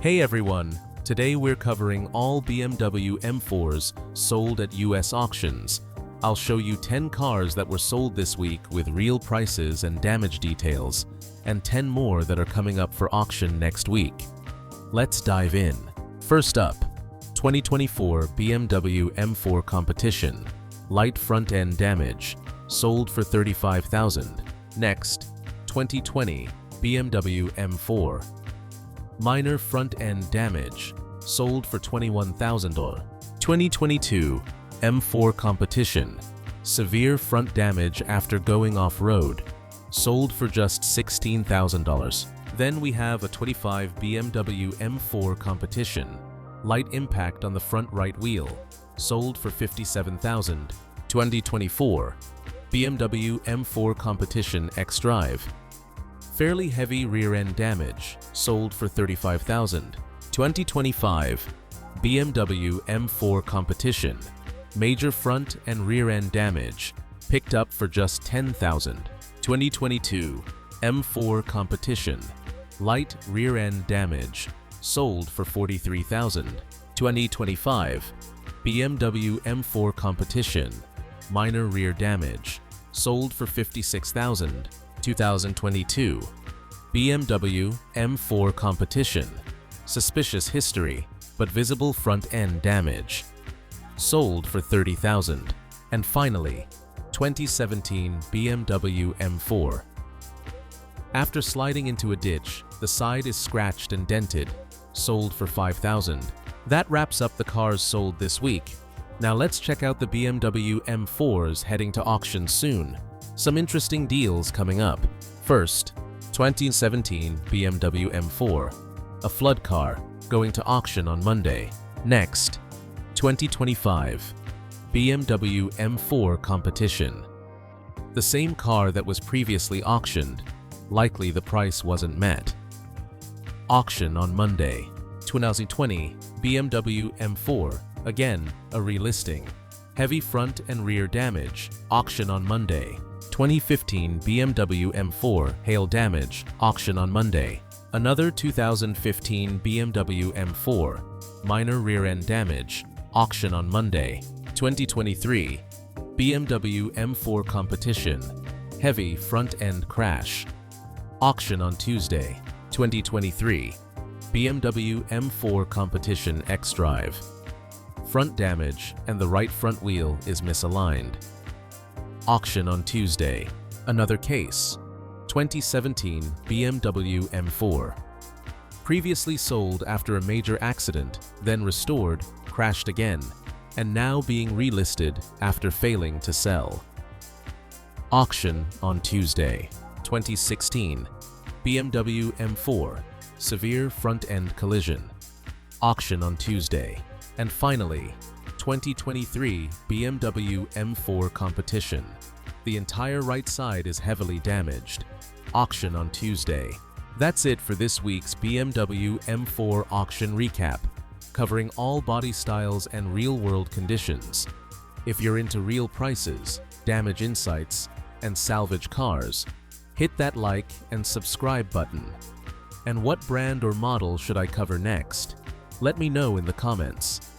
Hey everyone, today we're covering all BMW M4s sold at US auctions. I'll show you 10 cars that were sold this week with real prices and damage details, and 10 more that are coming up for auction next week. Let's dive in. First up, 2024 BMW M4 Competition. Light front-end damage, sold for $35,000. Next, 2020 BMW M4. Minor front-end damage, sold for $21,000. 2022 M4 Competition. Severe front damage after going off-road, sold for just $16,000. Then we have a 25 BMW M4 Competition. Light impact on the front right wheel, sold for $57,000. 2024 BMW M4 Competition X-Drive. Fairly heavy rear-end damage, sold for $35,000. 2025 BMW M4 Competition. Major front and rear-end damage, picked up for just $10,000. 2022 M4 Competition. Light rear-end damage, sold for $43,000. 2025 BMW M4 Competition. Minor rear damage, sold for $56,000. 2022 BMW M4 Competition. Suspicious history, but visible front-end damage, sold for $30,000. And finally, 2017 BMW M4. After sliding into a ditch, the side is scratched and dented, sold for $5,000. That wraps up the cars sold this week. Now let's check out the BMW M4s heading to auction soon. Some interesting deals coming up. First, 2017 BMW M4, a flood car, going to auction on Monday. Next, 2025 BMW M4 Competition. The same car that was previously auctioned, likely the price wasn't met. Auction on Monday. 2020 BMW M4, again a relisting. Heavy front and rear damage, auction on Monday. 2015 BMW M4 hail damage, auction on Monday. Another 2015 BMW M4, minor rear-end damage, auction on Monday. 2023 BMW M4 Competition, heavy front-end crash, auction on Tuesday. 2023 BMW M4 Competition X-Drive. Front damage and the right front wheel is misaligned. Auction on Tuesday. Another case. 2017 BMW M4. Previously sold after a major accident, then restored, crashed again, and now being relisted after failing to sell. Auction on Tuesday. 2016 BMW M4. Severe front-end collision, auction on Tuesday. And finally, 2023 BMW M4 Competition. The entire right side is heavily damaged, auction on Tuesday. That's it for this week's BMW M4 auction recap, covering all body styles and real-world conditions. If you're into real prices, damage insights, and salvage cars, hit that like and subscribe button. And what brand or model should I cover next? Let me know in the comments.